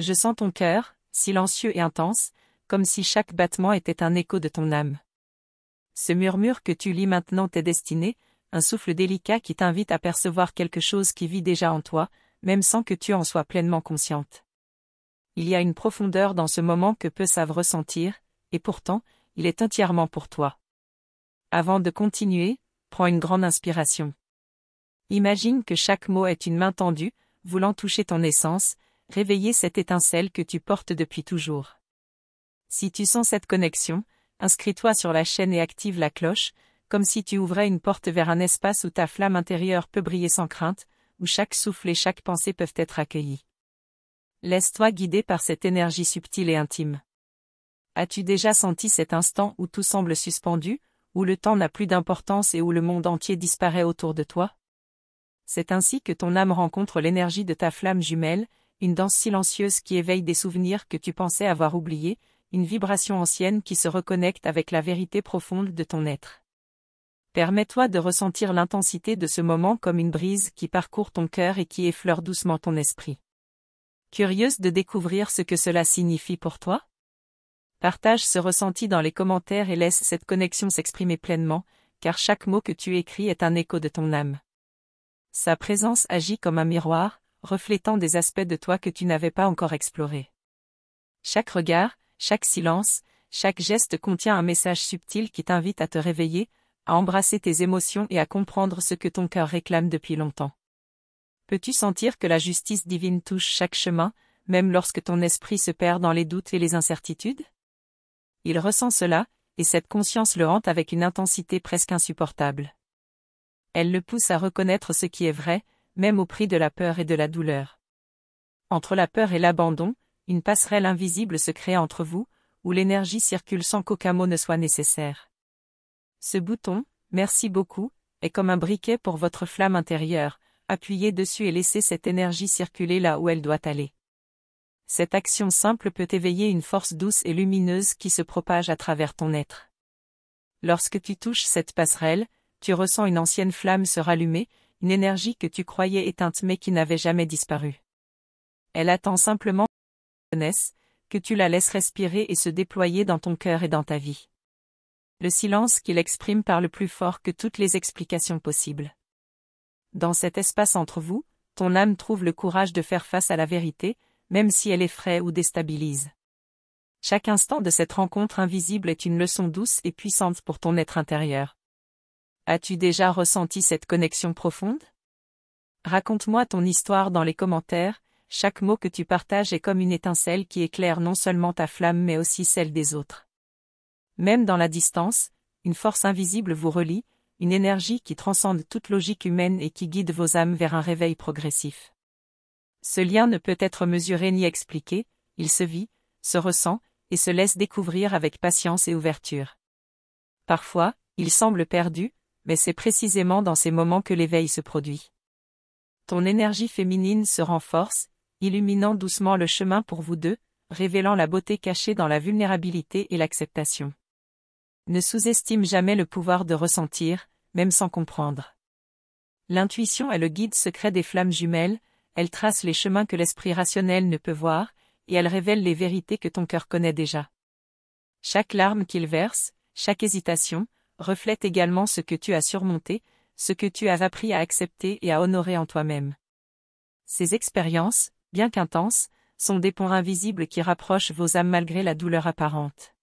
Je sens ton cœur, silencieux et intense, comme si chaque battement était un écho de ton âme. Ce murmure que tu lis maintenant t'est destiné, un souffle délicat qui t'invite à percevoir quelque chose qui vit déjà en toi, même sans que tu en sois pleinement consciente. Il y a une profondeur dans ce moment que peu savent ressentir, et pourtant, il est entièrement pour toi. Avant de continuer, prends une grande inspiration. Imagine que chaque mot est une main tendue, voulant toucher ton essence, réveiller cette étincelle que tu portes depuis toujours. Si tu sens cette connexion, inscris-toi sur la chaîne et active la cloche, comme si tu ouvrais une porte vers un espace où ta flamme intérieure peut briller sans crainte, où chaque souffle et chaque pensée peuvent être accueillis. Laisse-toi guider par cette énergie subtile et intime. As-tu déjà senti cet instant où tout semble suspendu, où le temps n'a plus d'importance et où le monde entier disparaît autour de toi? C'est ainsi que ton âme rencontre l'énergie de ta flamme jumelle, une danse silencieuse qui éveille des souvenirs que tu pensais avoir oubliés, une vibration ancienne qui se reconnecte avec la vérité profonde de ton être. Permets-toi de ressentir l'intensité de ce moment comme une brise qui parcourt ton cœur et qui effleure doucement ton esprit. Curieuse de découvrir ce que cela signifie pour toi? Partage ce ressenti dans les commentaires et laisse cette connexion s'exprimer pleinement, car chaque mot que tu écris est un écho de ton âme. Sa présence agit comme un miroir, reflétant des aspects de toi que tu n'avais pas encore explorés. Chaque regard, chaque silence, chaque geste contient un message subtil qui t'invite à te réveiller, à embrasser tes émotions et à comprendre ce que ton cœur réclame depuis longtemps. Peux-tu sentir que la justice divine touche chaque chemin, même lorsque ton esprit se perd dans les doutes et les incertitudes? Il ressent cela, et cette conscience le hante avec une intensité presque insupportable. Elle le pousse à reconnaître ce qui est vrai, même au prix de la peur et de la douleur. Entre la peur et l'abandon, une passerelle invisible se crée entre vous, où l'énergie circule sans qu'aucun mot ne soit nécessaire. Ce bouton, merci beaucoup, est comme un briquet pour votre flamme intérieure, appuyez dessus et laissez cette énergie circuler là où elle doit aller. Cette action simple peut éveiller une force douce et lumineuse qui se propage à travers ton être. Lorsque tu touches cette passerelle, tu ressens une ancienne flamme se rallumer, une énergie que tu croyais éteinte mais qui n'avait jamais disparu. Elle attend simplement que tu la laisses respirer et se déployer dans ton cœur et dans ta vie. Le silence qu'il exprime parle plus fort que toutes les explications possibles. Dans cet espace entre vous, ton âme trouve le courage de faire face à la vérité, même si elle effraie ou déstabilise. Chaque instant de cette rencontre invisible est une leçon douce et puissante pour ton être intérieur. As-tu déjà ressenti cette connexion profonde? Raconte-moi ton histoire dans les commentaires, chaque mot que tu partages est comme une étincelle qui éclaire non seulement ta flamme mais aussi celle des autres. Même dans la distance, une force invisible vous relie, une énergie qui transcende toute logique humaine et qui guide vos âmes vers un réveil progressif. Ce lien ne peut être mesuré ni expliqué, il se vit, se ressent, et se laisse découvrir avec patience et ouverture. Parfois, il semble perdu, mais c'est précisément dans ces moments que l'éveil se produit. Ton énergie féminine se renforce, illuminant doucement le chemin pour vous deux, révélant la beauté cachée dans la vulnérabilité et l'acceptation. Ne sous-estime jamais le pouvoir de ressentir, même sans comprendre. L'intuition est le guide secret des flammes jumelles, elle trace les chemins que l'esprit rationnel ne peut voir, et elle révèle les vérités que ton cœur connaît déjà. Chaque larme qu'il verse, chaque hésitation, reflète également ce que tu as surmonté, ce que tu as appris à accepter et à honorer en toi-même. Ces expériences, bien qu'intenses, sont des ponts invisibles qui rapprochent vos âmes malgré la douleur apparente.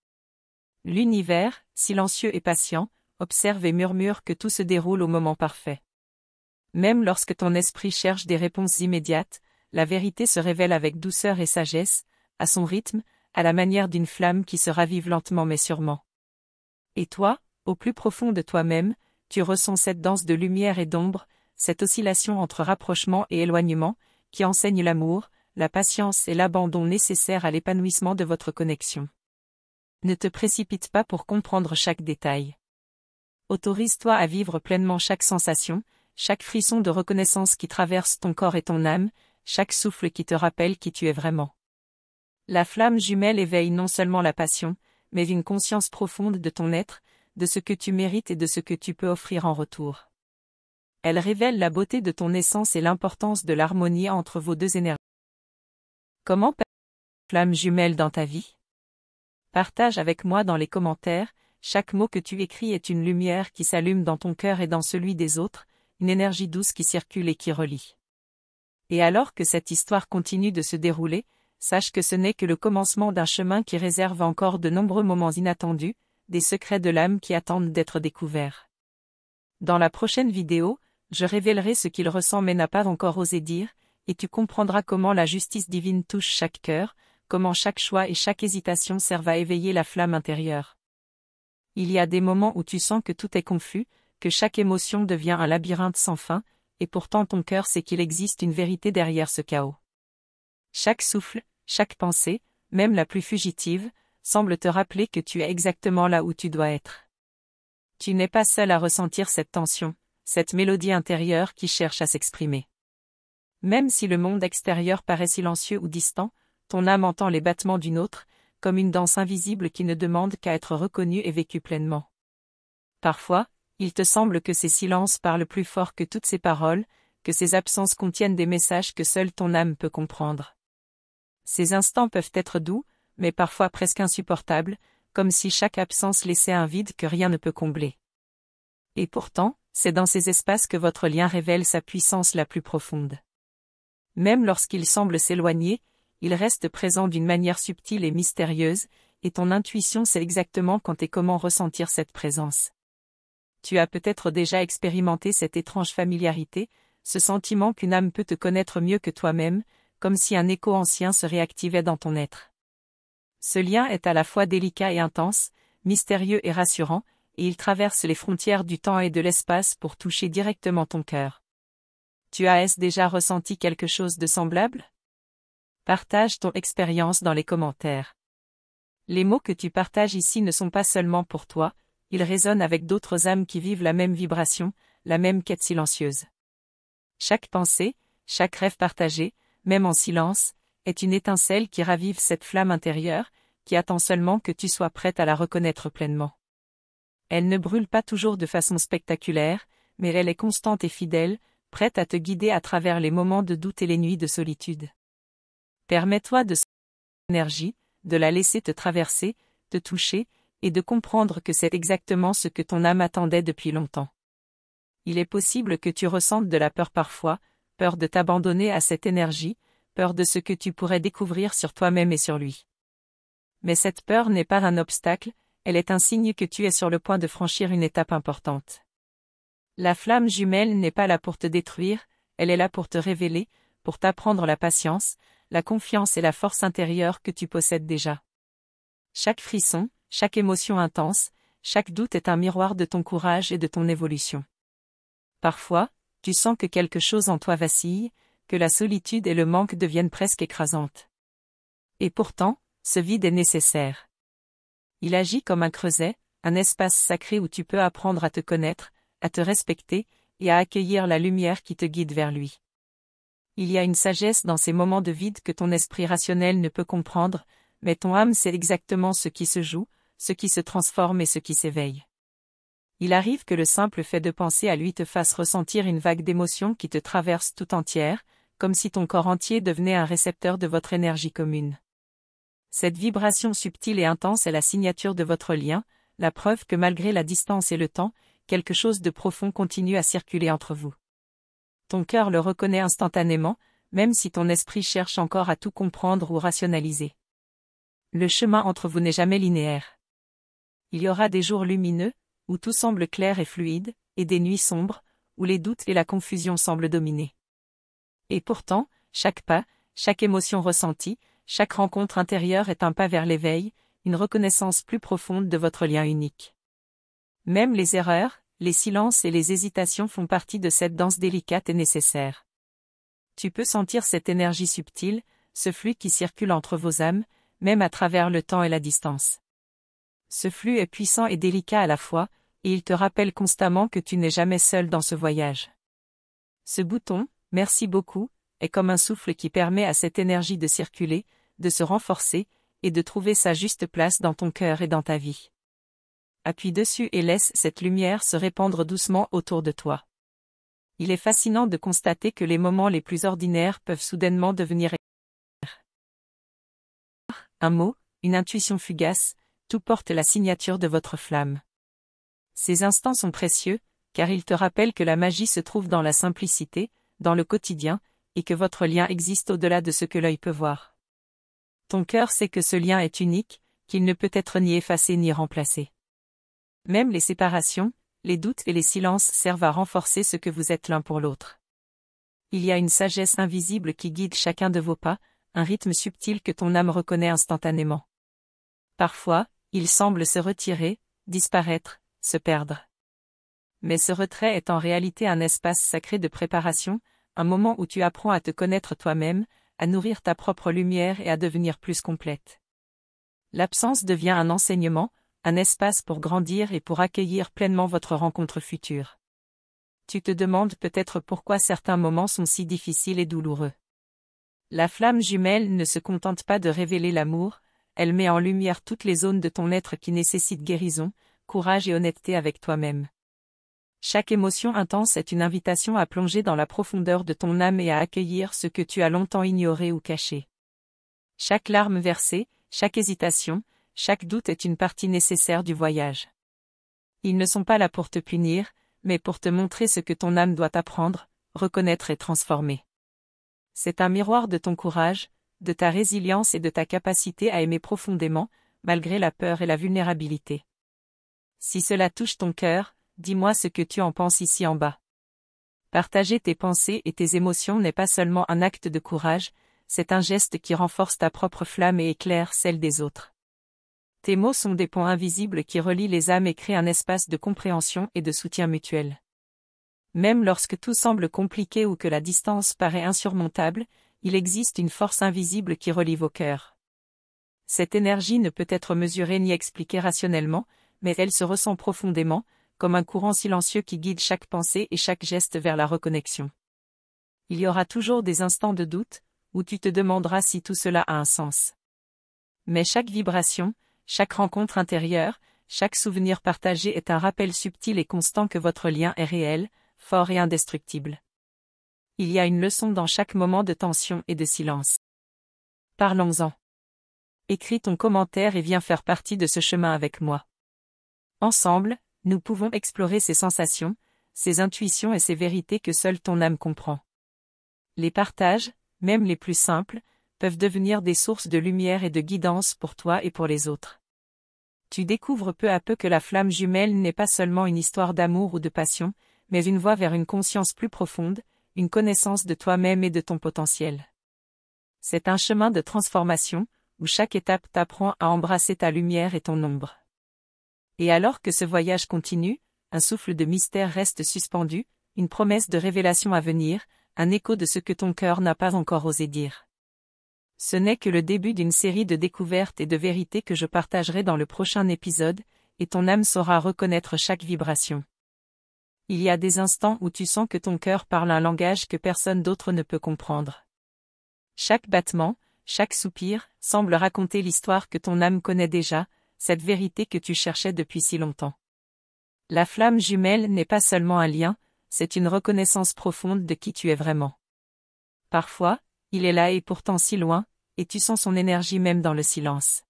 L'univers, silencieux et patient, observe et murmure que tout se déroule au moment parfait. Même lorsque ton esprit cherche des réponses immédiates, la vérité se révèle avec douceur et sagesse, à son rythme, à la manière d'une flamme qui se ravive lentement mais sûrement. Et toi, au plus profond de toi-même, tu ressens cette danse de lumière et d'ombre, cette oscillation entre rapprochement et éloignement, qui enseigne l'amour, la patience et l'abandon nécessaires à l'épanouissement de votre connexion. Ne te précipite pas pour comprendre chaque détail. Autorise-toi à vivre pleinement chaque sensation, chaque frisson de reconnaissance qui traverse ton corps et ton âme, chaque souffle qui te rappelle qui tu es vraiment. La flamme jumelle éveille non seulement la passion, mais une conscience profonde de ton être, de ce que tu mérites et de ce que tu peux offrir en retour. Elle révèle la beauté de ton essence et l'importance de l'harmonie entre vos deux énergies. Comment flamme jumelle dans ta vie? Partage avec moi dans les commentaires, chaque mot que tu écris est une lumière qui s'allume dans ton cœur et dans celui des autres, une énergie douce qui circule et qui relie. Et alors que cette histoire continue de se dérouler, sache que ce n'est que le commencement d'un chemin qui réserve encore de nombreux moments inattendus, des secrets de l'âme qui attendent d'être découverts. Dans la prochaine vidéo, je révélerai ce qu'il ressent mais n'a pas encore osé dire, et tu comprendras comment la justice divine touche chaque cœur, comment chaque choix et chaque hésitation servent à éveiller la flamme intérieure. Il y a des moments où tu sens que tout est confus, que chaque émotion devient un labyrinthe sans fin, et pourtant ton cœur sait qu'il existe une vérité derrière ce chaos. Chaque souffle, chaque pensée, même la plus fugitive, semble te rappeler que tu es exactement là où tu dois être. Tu n'es pas seul à ressentir cette tension, cette mélodie intérieure qui cherche à s'exprimer. Même si le monde extérieur paraît silencieux ou distant, ton âme entend les battements d'une autre, comme une danse invisible qui ne demande qu'à être reconnue et vécue pleinement. Parfois, il te semble que ces silences parlent plus fort que toutes ces paroles, que ces absences contiennent des messages que seule ton âme peut comprendre. Ces instants peuvent être doux, mais parfois presque insupportables, comme si chaque absence laissait un vide que rien ne peut combler. Et pourtant, c'est dans ces espaces que votre lien révèle sa puissance la plus profonde. Même lorsqu'il semble s'éloigner, il reste présent d'une manière subtile et mystérieuse, et ton intuition sait exactement quand et comment ressentir cette présence. Tu as peut-être déjà expérimenté cette étrange familiarité, ce sentiment qu'une âme peut te connaître mieux que toi-même, comme si un écho ancien se réactivait dans ton être. Ce lien est à la fois délicat et intense, mystérieux et rassurant, et il traverse les frontières du temps et de l'espace pour toucher directement ton cœur. Tu as déjà ressenti quelque chose de semblable? Partage ton expérience dans les commentaires. Les mots que tu partages ici ne sont pas seulement pour toi, ils résonnent avec d'autres âmes qui vivent la même vibration, la même quête silencieuse. Chaque pensée, chaque rêve partagé, même en silence, est une étincelle qui ravive cette flamme intérieure, qui attend seulement que tu sois prête à la reconnaître pleinement. Elle ne brûle pas toujours de façon spectaculaire, mais elle est constante et fidèle, prête à te guider à travers les moments de doute et les nuits de solitude. Permets-toi de sentir l'énergie, de la laisser te traverser, te toucher, et de comprendre que c'est exactement ce que ton âme attendait depuis longtemps. Il est possible que tu ressentes de la peur parfois, peur de t'abandonner à cette énergie, peur de ce que tu pourrais découvrir sur toi-même et sur lui. Mais cette peur n'est pas un obstacle, elle est un signe que tu es sur le point de franchir une étape importante. La flamme jumelle n'est pas là pour te détruire, elle est là pour te révéler, pour t'apprendre la patience, la confiance et la force intérieure que tu possèdes déjà. Chaque frisson, chaque émotion intense, chaque doute est un miroir de ton courage et de ton évolution. Parfois, tu sens que quelque chose en toi vacille, que la solitude et le manque deviennent presque écrasantes. Et pourtant, ce vide est nécessaire. Il agit comme un creuset, un espace sacré où tu peux apprendre à te connaître, à te respecter, et à accueillir la lumière qui te guide vers lui. Il y a une sagesse dans ces moments de vide que ton esprit rationnel ne peut comprendre, mais ton âme sait exactement ce qui se joue, ce qui se transforme et ce qui s'éveille. Il arrive que le simple fait de penser à lui te fasse ressentir une vague d'émotions qui te traverse tout entière, comme si ton corps entier devenait un récepteur de votre énergie commune. Cette vibration subtile et intense est la signature de votre lien, la preuve que malgré la distance et le temps, quelque chose de profond continue à circuler entre vous. Ton cœur le reconnaît instantanément, même si ton esprit cherche encore à tout comprendre ou rationaliser. Le chemin entre vous n'est jamais linéaire. Il y aura des jours lumineux, où tout semble clair et fluide, et des nuits sombres, où les doutes et la confusion semblent dominer. Et pourtant, chaque pas, chaque émotion ressentie, chaque rencontre intérieure est un pas vers l'éveil, une reconnaissance plus profonde de votre lien unique. Même les erreurs, les silences et les hésitations font partie de cette danse délicate et nécessaire. Tu peux sentir cette énergie subtile, ce flux qui circule entre vos âmes, même à travers le temps et la distance. Ce flux est puissant et délicat à la fois, et il te rappelle constamment que tu n'es jamais seul dans ce voyage. Ce bouton, merci beaucoup, est comme un souffle qui permet à cette énergie de circuler, de se renforcer, et de trouver sa juste place dans ton cœur et dans ta vie. Appuie dessus et laisse cette lumière se répandre doucement autour de toi. Il est fascinant de constater que les moments les plus ordinaires peuvent soudainement devenir Un mot, une intuition fugace, tout porte la signature de votre flamme. Ces instants sont précieux, car ils te rappellent que la magie se trouve dans la simplicité, dans le quotidien, et que votre lien existe au-delà de ce que l'œil peut voir. Ton cœur sait que ce lien est unique, qu'il ne peut être ni effacé ni remplacé. Même les séparations, les doutes et les silences servent à renforcer ce que vous êtes l'un pour l'autre. Il y a une sagesse invisible qui guide chacun de vos pas, un rythme subtil que ton âme reconnaît instantanément. Parfois, il semble se retirer, disparaître, se perdre. Mais ce retrait est en réalité un espace sacré de préparation, un moment où tu apprends à te connaître toi-même, à nourrir ta propre lumière et à devenir plus complète. L'absence devient un enseignement, un espace pour grandir et pour accueillir pleinement votre rencontre future. Tu te demandes peut-être pourquoi certains moments sont si difficiles et douloureux. La flamme jumelle ne se contente pas de révéler l'amour, elle met en lumière toutes les zones de ton être qui nécessitent guérison, courage et honnêteté avec toi-même. Chaque émotion intense est une invitation à plonger dans la profondeur de ton âme et à accueillir ce que tu as longtemps ignoré ou caché. Chaque larme versée, chaque hésitation, chaque doute est une partie nécessaire du voyage. Ils ne sont pas là pour te punir, mais pour te montrer ce que ton âme doit apprendre, reconnaître et transformer. C'est un miroir de ton courage, de ta résilience et de ta capacité à aimer profondément, malgré la peur et la vulnérabilité. Si cela touche ton cœur, dis-moi ce que tu en penses ici en bas. Partager tes pensées et tes émotions n'est pas seulement un acte de courage, c'est un geste qui renforce ta propre flamme et éclaire celle des autres. Tes mots sont des ponts invisibles qui relient les âmes et créent un espace de compréhension et de soutien mutuel. Même lorsque tout semble compliqué ou que la distance paraît insurmontable, il existe une force invisible qui relie vos cœurs. Cette énergie ne peut être mesurée ni expliquée rationnellement, mais elle se ressent profondément, comme un courant silencieux qui guide chaque pensée et chaque geste vers la reconnexion. Il y aura toujours des instants de doute, où tu te demanderas si tout cela a un sens. Mais chaque vibration, chaque rencontre intérieure, chaque souvenir partagé est un rappel subtil et constant que votre lien est réel, fort et indestructible. Il y a une leçon dans chaque moment de tension et de silence. Parlons-en. Écris ton commentaire et viens faire partie de ce chemin avec moi. Ensemble, nous pouvons explorer ces sensations, ces intuitions et ces vérités que seule ton âme comprend. Les partages, même les plus simples, peuvent devenir des sources de lumière et de guidance pour toi et pour les autres. Tu découvres peu à peu que la flamme jumelle n'est pas seulement une histoire d'amour ou de passion, mais une voie vers une conscience plus profonde, une connaissance de toi-même et de ton potentiel. C'est un chemin de transformation, où chaque étape t'apprend à embrasser ta lumière et ton ombre. Et alors que ce voyage continue, un souffle de mystère reste suspendu, une promesse de révélation à venir, un écho de ce que ton cœur n'a pas encore osé dire. Ce n'est que le début d'une série de découvertes et de vérités que je partagerai dans le prochain épisode, et ton âme saura reconnaître chaque vibration. Il y a des instants où tu sens que ton cœur parle un langage que personne d'autre ne peut comprendre. Chaque battement, chaque soupir, semble raconter l'histoire que ton âme connaît déjà, cette vérité que tu cherchais depuis si longtemps. La flamme jumelle n'est pas seulement un lien, c'est une reconnaissance profonde de qui tu es vraiment. Parfois, il est là et pourtant si loin, et tu sens son énergie même dans le silence.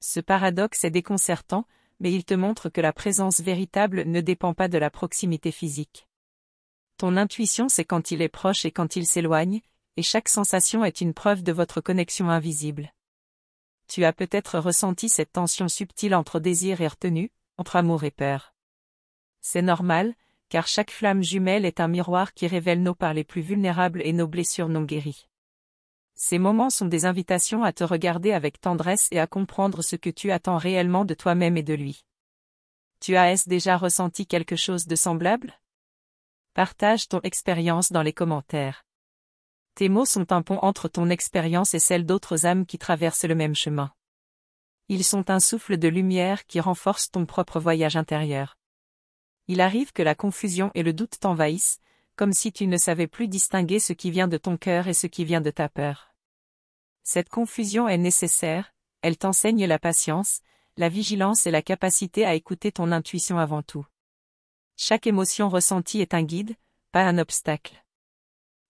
Ce paradoxe est déconcertant, mais il te montre que la présence véritable ne dépend pas de la proximité physique. Ton intuition sait quand il est proche et quand il s'éloigne, et chaque sensation est une preuve de votre connexion invisible. Tu as peut-être ressenti cette tension subtile entre désir et retenue, entre amour et peur. C'est normal, car chaque flamme jumelle est un miroir qui révèle nos parts les plus vulnérables et nos blessures non guéries. Ces moments sont des invitations à te regarder avec tendresse et à comprendre ce que tu attends réellement de toi-même et de lui. Tu as déjà ressenti quelque chose de semblable? Partage ton expérience dans les commentaires. Tes mots sont un pont entre ton expérience et celle d'autres âmes qui traversent le même chemin. Ils sont un souffle de lumière qui renforce ton propre voyage intérieur. Il arrive que la confusion et le doute t'envahissent, comme si tu ne savais plus distinguer ce qui vient de ton cœur et ce qui vient de ta peur. Cette confusion est nécessaire, elle t'enseigne la patience, la vigilance et la capacité à écouter ton intuition avant tout. Chaque émotion ressentie est un guide, pas un obstacle.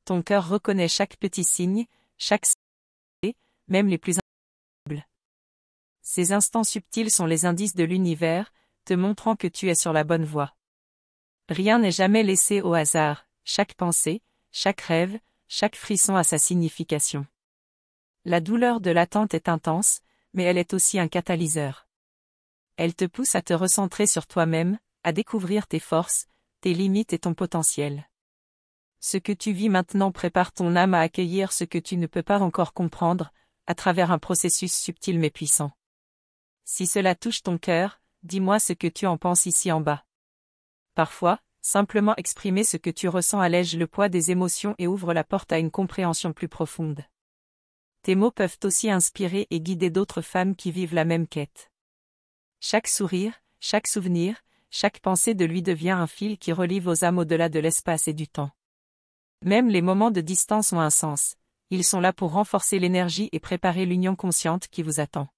Ton cœur reconnaît chaque petit signe, chaque signe, même les plus invisibles. Ces instants subtils sont les indices de l'univers, te montrant que tu es sur la bonne voie. Rien n'est jamais laissé au hasard, chaque pensée, chaque rêve, chaque frisson a sa signification. La douleur de l'attente est intense, mais elle est aussi un catalyseur. Elle te pousse à te recentrer sur toi-même, à découvrir tes forces, tes limites et ton potentiel. Ce que tu vis maintenant prépare ton âme à accueillir ce que tu ne peux pas encore comprendre, à travers un processus subtil mais puissant. Si cela touche ton cœur, dis-moi ce que tu en penses ici en bas. Parfois, simplement exprimer ce que tu ressens allège le poids des émotions et ouvre la porte à une compréhension plus profonde. Tes mots peuvent aussi inspirer et guider d'autres femmes qui vivent la même quête. Chaque sourire, chaque souvenir, chaque pensée de lui devient un fil qui relie vos âmes au-delà de l'espace et du temps. Même les moments de distance ont un sens, ils sont là pour renforcer l'énergie et préparer l'union consciente qui vous attend.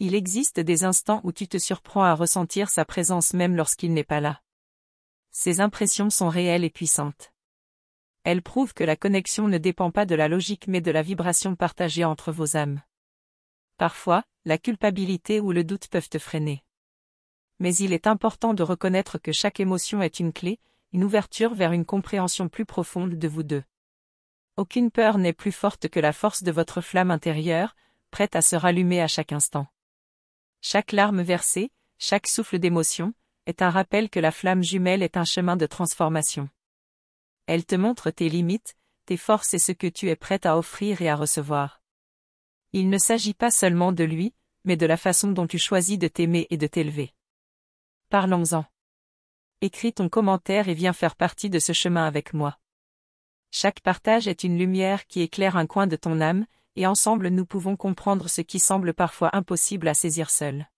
Il existe des instants où tu te surprends à ressentir sa présence même lorsqu'il n'est pas là. Ces impressions sont réelles et puissantes. Elles prouvent que la connexion ne dépend pas de la logique mais de la vibration partagée entre vos âmes. Parfois, la culpabilité ou le doute peuvent te freiner. Mais il est important de reconnaître que chaque émotion est une clé, une ouverture vers une compréhension plus profonde de vous deux. Aucune peur n'est plus forte que la force de votre flamme intérieure, prête à se rallumer à chaque instant. Chaque larme versée, chaque souffle d'émotion, est un rappel que la flamme jumelle est un chemin de transformation. Elle te montre tes limites, tes forces et ce que tu es prête à offrir et à recevoir. Il ne s'agit pas seulement de lui, mais de la façon dont tu choisis de t'aimer et de t'élever. Parlons-en. Écris ton commentaire et viens faire partie de ce chemin avec moi. Chaque partage est une lumière qui éclaire un coin de ton âme, et ensemble nous pouvons comprendre ce qui semble parfois impossible à saisir seul.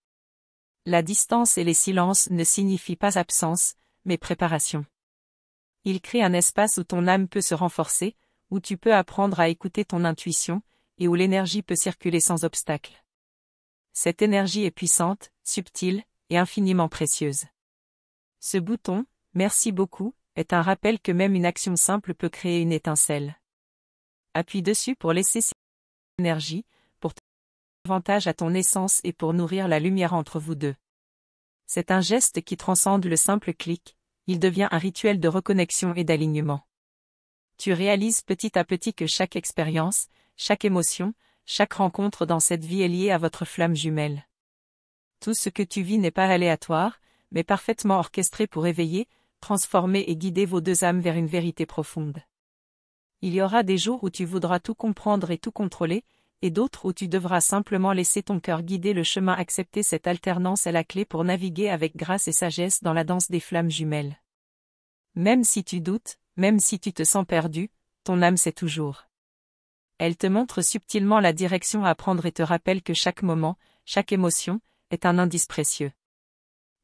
La distance et les silences ne signifient pas absence, mais préparation. Ils créent un espace où ton âme peut se renforcer, où tu peux apprendre à écouter ton intuition, et où l'énergie peut circuler sans obstacle. Cette énergie est puissante, subtile, et infiniment précieuse. Ce bouton, merci beaucoup, est un rappel que même une action simple peut créer une étincelle. Appuie dessus pour laisser cette énergie, pour donner avantage à ton essence et pour nourrir la lumière entre vous deux. C'est un geste qui transcende le simple clic, il devient un rituel de reconnexion et d'alignement. Tu réalises petit à petit que chaque expérience, chaque émotion, chaque rencontre dans cette vie est liée à votre flamme jumelle. Tout ce que tu vis n'est pas aléatoire, mais parfaitement orchestré pour éveiller, transformer et guider vos deux âmes vers une vérité profonde. Il y aura des jours où tu voudras tout comprendre et tout contrôler, et d'autres où tu devras simplement laisser ton cœur guider le chemin. Accepter cette alternance est la clé pour naviguer avec grâce et sagesse dans la danse des flammes jumelles. Même si tu doutes, même si tu te sens perdu, ton âme sait toujours. Elle te montre subtilement la direction à prendre et te rappelle que chaque moment, chaque émotion, est un indice précieux.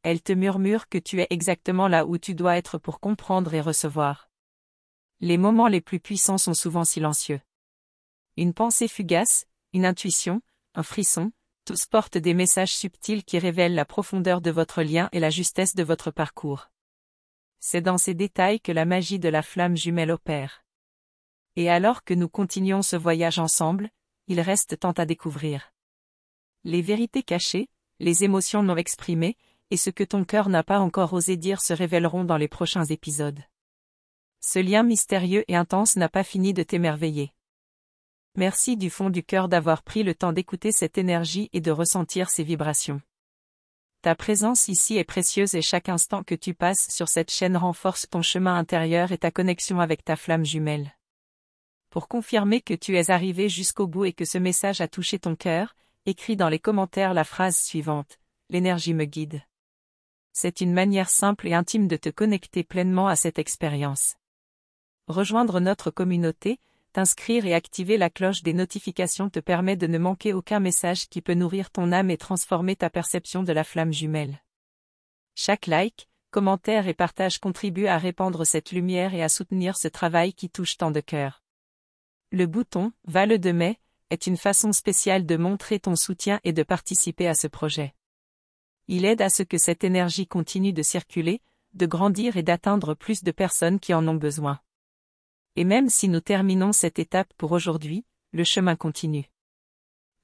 Elle te murmure que tu es exactement là où tu dois être pour comprendre et recevoir. Les moments les plus puissants sont souvent silencieux. Une pensée fugace, une intuition, un frisson, tous portent des messages subtils qui révèlent la profondeur de votre lien et la justesse de votre parcours. C'est dans ces détails que la magie de la flamme jumelle opère. Et alors que nous continuons ce voyage ensemble, il reste tant à découvrir. Les vérités cachées, les émotions non exprimées, et ce que ton cœur n'a pas encore osé dire se révéleront dans les prochains épisodes. Ce lien mystérieux et intense n'a pas fini de t'émerveiller. Merci du fond du cœur d'avoir pris le temps d'écouter cette énergie et de ressentir ces vibrations. Ta présence ici est précieuse et chaque instant que tu passes sur cette chaîne renforce ton chemin intérieur et ta connexion avec ta flamme jumelle. Pour confirmer que tu es arrivé jusqu'au bout et que ce message a touché ton cœur, écris dans les commentaires la phrase suivante: l'énergie me guide. C'est une manière simple et intime de te connecter pleinement à cette expérience. Rejoindre notre communauté, t'inscrire et activer la cloche des notifications te permet de ne manquer aucun message qui peut nourrir ton âme et transformer ta perception de la flamme jumelle. Chaque like, commentaire et partage contribue à répandre cette lumière et à soutenir ce travail qui touche tant de cœurs. Le bouton « Va le de mai » est une façon spéciale de montrer ton soutien et de participer à ce projet. Il aide à ce que cette énergie continue de circuler, de grandir et d'atteindre plus de personnes qui en ont besoin. Et même si nous terminons cette étape pour aujourd'hui, le chemin continue.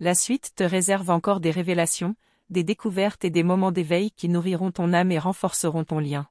La suite te réserve encore des révélations, des découvertes et des moments d'éveil qui nourriront ton âme et renforceront ton lien.